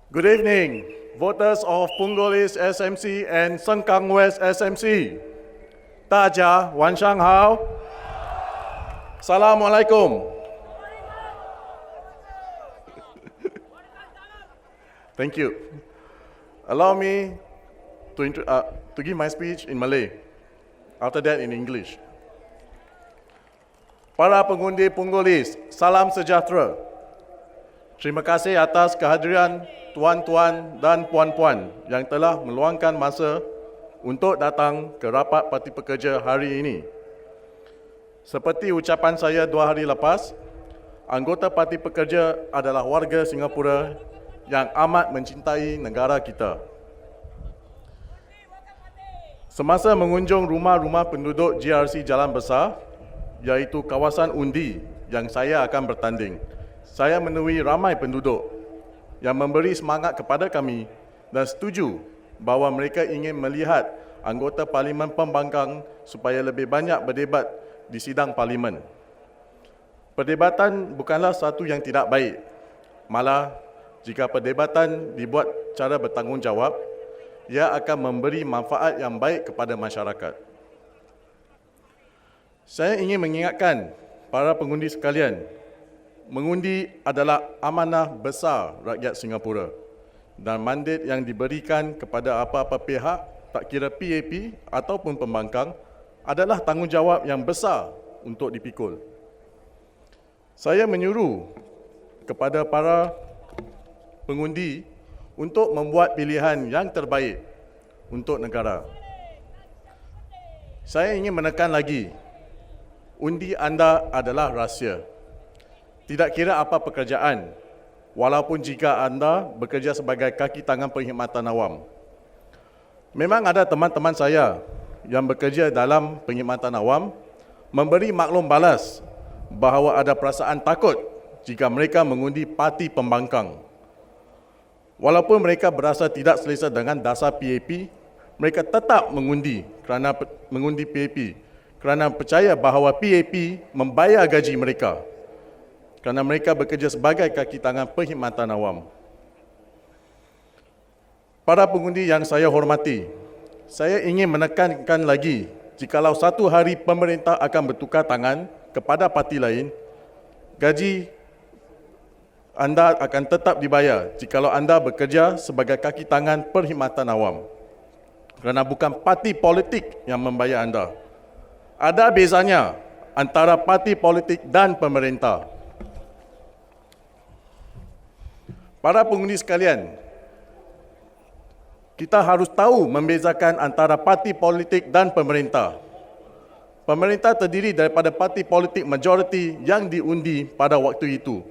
Good evening, voters of Punggol East SMC and Sengkang West SMC. 大家晚上好. Assalamualaikum. Thank you. Allow me to give my speech in Malay. After that in English. Para pengundi Punggol East, salam sejahtera. Terima kasih atas kehadiran tuan-tuan dan puan-puan yang telah meluangkan masa untuk datang ke rapat Parti Pekerja hari ini. Seperti ucapan saya 2 hari lepas, anggota Parti Pekerja adalah warga Singapura yang amat mencintai negara kita. Semasa mengunjung rumah-rumah penduduk GRC Jalan Besar, iaitu kawasan undi yang saya akan bertanding, saya menemui ramai penduduk yang memberi semangat kepada kami dan setuju bahawa mereka ingin melihat anggota Parlimen Pembangkang supaya lebih banyak berdebat di sidang Parlimen. Perdebatan bukanlah satu yang tidak baik. Malah, jika perdebatan dibuat cara bertanggungjawab, ia akan memberi manfaat yang baik kepada masyarakat. Saya ingin mengingatkan para pengundi sekalian, mengundi adalah amanah besar rakyat Singapura dan mandat yang diberikan kepada apa-apa pihak, tak kira PAP ataupun pembangkang, adalah tanggungjawab yang besar untuk dipikul. Saya menyuruh kepada para pengundi untuk membuat pilihan yang terbaik untuk negara. Saya ingin menekan lagi, undi anda adalah rahsia. Tidak kira apa pekerjaan, walaupun jika anda bekerja sebagai kaki tangan perkhidmatan awam. Memang ada teman-teman saya yang bekerja dalam perkhidmatan awam memberi maklum balas bahawa ada perasaan takut jika mereka mengundi parti pembangkang. Walaupun mereka berasa tidak selesa dengan dasar PAP, mereka tetap mengundi PAP kerana percaya bahawa PAP membayar gaji mereka, kerana mereka bekerja sebagai kaki tangan perkhidmatan awam. Para pengundi yang saya hormati, saya ingin menekankan lagi, jikalau satu hari pemerintah akan bertukar tangan kepada parti lain, gaji anda akan tetap dibayar jikalau anda bekerja sebagai kaki tangan perkhidmatan awam, kerana bukan parti politik yang membayar anda. Ada bezanya antara parti politik dan pemerintah. Para pengundi sekalian, kita harus tahu membezakan antara parti politik dan pemerintah. Pemerintah terdiri daripada parti politik majoriti yang diundi pada waktu itu.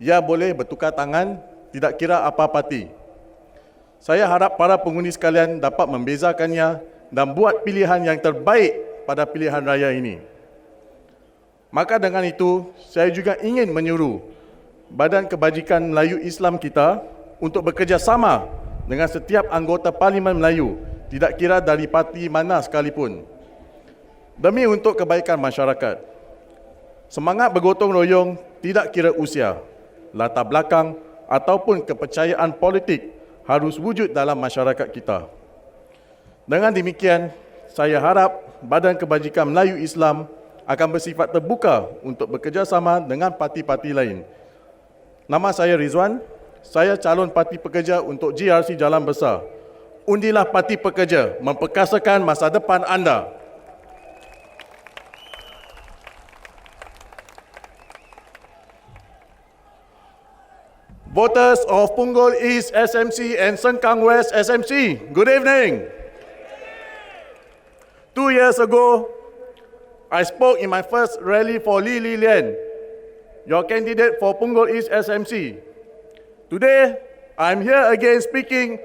Ia boleh bertukar tangan, tidak kira apa parti. Saya harap para pengundi sekalian dapat membezakannya dan buat pilihan yang terbaik pada pilihan raya ini. Maka dengan itu, saya juga ingin menyuruh Badan Kebajikan Melayu Islam kita untuk bekerjasama dengan setiap anggota Parlimen Melayu, tidak kira dari parti mana sekalipun, demi untuk kebaikan masyarakat. Semangat bergotong royong tidak kira usia, latar belakang ataupun kepercayaan politik harus wujud dalam masyarakat kita. Dengan demikian, saya harap Badan Kebajikan Melayu Islam akan bersifat terbuka untuk bekerjasama dengan parti-parti lain. Nama saya Redzwan, saya calon Parti Pekerja untuk GRC Jalan Besar. Undilah Parti Pekerja, memperkasakan masa depan anda. Voters of Punggol East SMC and Sengkang West SMC, good evening. 2 years ago, I spoke in my first rally for Li Lian, your candidate for Punggol East SMC. Today, I'm here again speaking,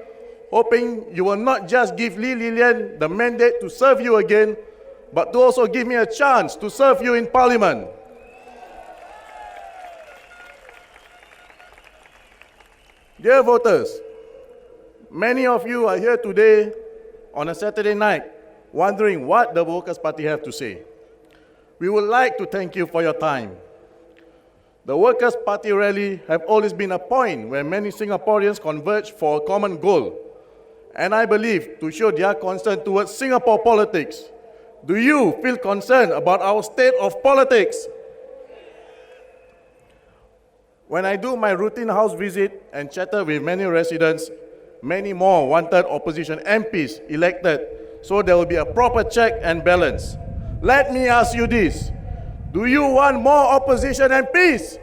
hoping you will not just give Li Lian the mandate to serve you again, but to also give me a chance to serve you in Parliament. Dear voters, many of you are here today on a Saturday night wondering what the Workers' Party have to say. We would like to thank you for your time. The Workers' Party rally have always been a point where many Singaporeans converge for a common goal. And I believe to show their concern towards Singapore politics. Do you feel concerned about our state of politics? When I do my routine house visit and chatted with many residents, many more wanted opposition MPs elected, so there will be a proper check and balance. Let me ask you this. Do you want more opposition MPs?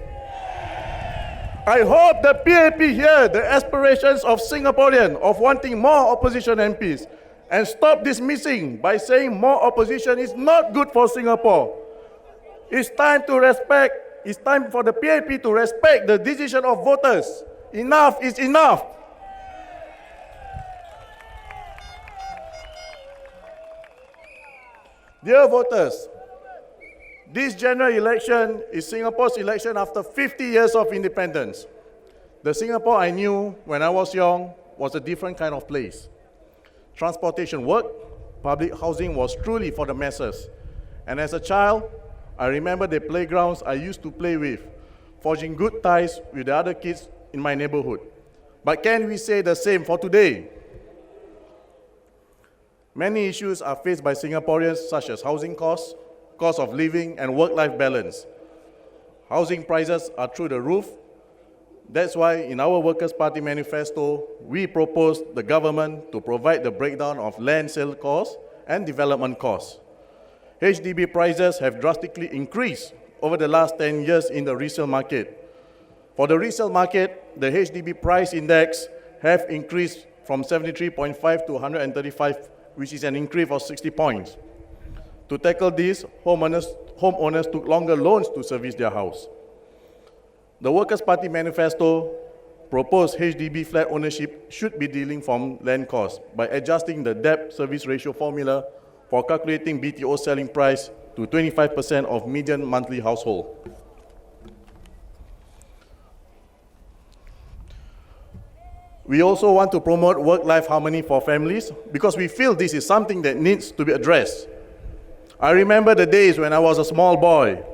I hope the PAP hear the aspirations of Singaporeans of wanting more opposition MPs and stop dismissing by saying more opposition is not good for Singapore. It's time for the PAP to respect the decision of voters. Enough is enough. Dear voters, this general election is Singapore's election after 50 years of independence. The Singapore I knew when I was young was a different kind of place. Transportation worked, public housing was truly for the masses. And as a child, I remember the playgrounds I used to play with, forging good ties with the other kids in my neighborhood. But can we say the same for today? Many issues are faced by Singaporeans, such as housing costs, cost of living, and work-life balance. Housing prices are through the roof. That's why in our Workers' Party manifesto, we propose the government to provide the breakdown of land sale costs and development costs. HDB prices have drastically increased over the last 10 years in the resale market. For the resale market, the HDB price index have increased from 73.5 to 135, which is an increase of 60 points. To tackle this, homeowners took longer loans to service their house. The Workers' Party manifesto proposed HDB flat ownership should be dealing from land costs by adjusting the debt service ratio formula for calculating BTO selling price to 25% of median monthly household. We also want to promote work-life harmony for families because we feel this is something that needs to be addressed. I remember the days when I was a small boy.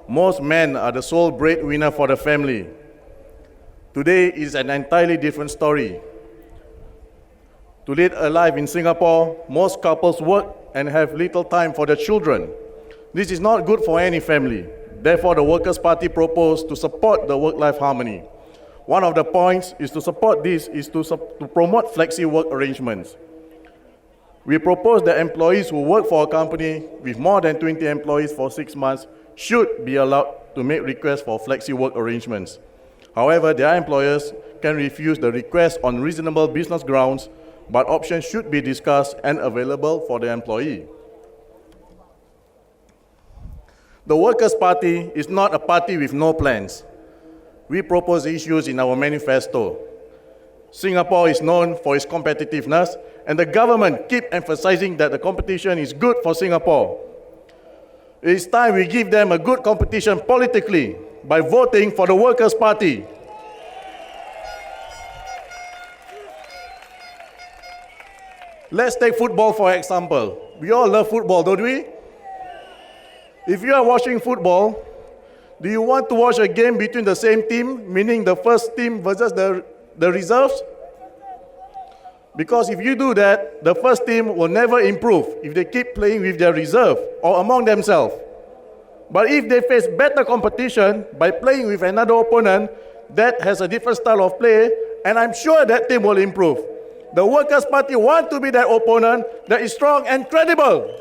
Most men are the sole breadwinner for the family. Today is an entirely different story. To lead a life in Singapore, most couples work and have little time for their children. This is not good for any family. Therefore, the Workers' Party proposed to support the work-life harmony. One of the points is to support this is to promote flexi-work arrangements. We propose that employees who work for a company with more than 20 employees for 6 months should be allowed to make requests for flexi-work arrangements. However, their employers can refuse the request on reasonable business grounds, but options should be discussed and available for the employee. The Workers' Party is not a party with no plans. We propose issues in our manifesto. Singapore is known for its competitiveness, and the government keeps emphasizing that the competition is good for Singapore. It is time we give them a good competition politically by voting for the Workers' Party. Let's take football for example. We all love football, don't we? If you are watching football, do you want to watch a game between the same team, meaning the first team versus the reserves? Because if you do that, the first team will never improve if they keep playing with their reserve or among themselves. But if they face better competition by playing with another opponent that has a different style of play, and I'm sure that team will improve. The Workers' Party want to be that opponent that is strong and credible.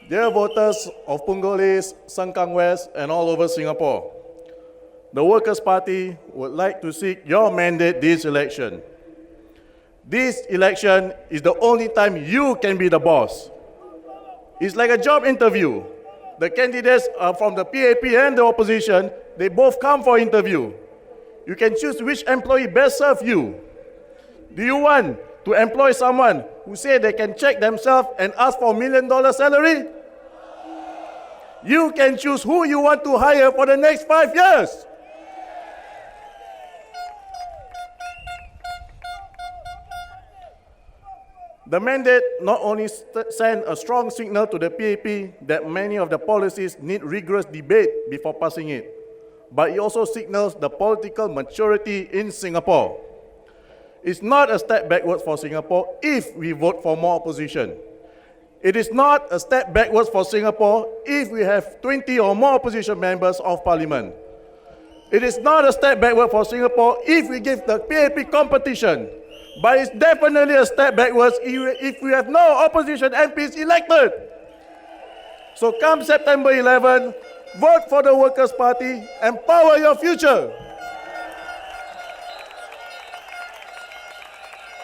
Dear voters of Punggol East, Sengkang West, and all over Singapore, the Workers' Party would like to seek your mandate this election. This election is the only time you can be the boss. It's like a job interview. The candidates are from the PAP and the opposition. They both come for interview. You can choose which employee best serves you. Do you want to employ someone who say they can check themselves and ask for $1 million salary? You can choose who you want to hire for the next 5 years. The mandate not only send a strong signal to the PAP that many of the policies need rigorous debate before passing it, but it also signals the political maturity in Singapore. It's not a step backwards for Singapore if we vote for more opposition. It is not a step backwards for Singapore if we have 20 or more opposition members of parliament. It is not a step backward for Singapore if we give the PAP competition, but it's definitely a step backwards if we have no opposition MPs elected. So come September 11, vote for the Workers' Party, empower your future.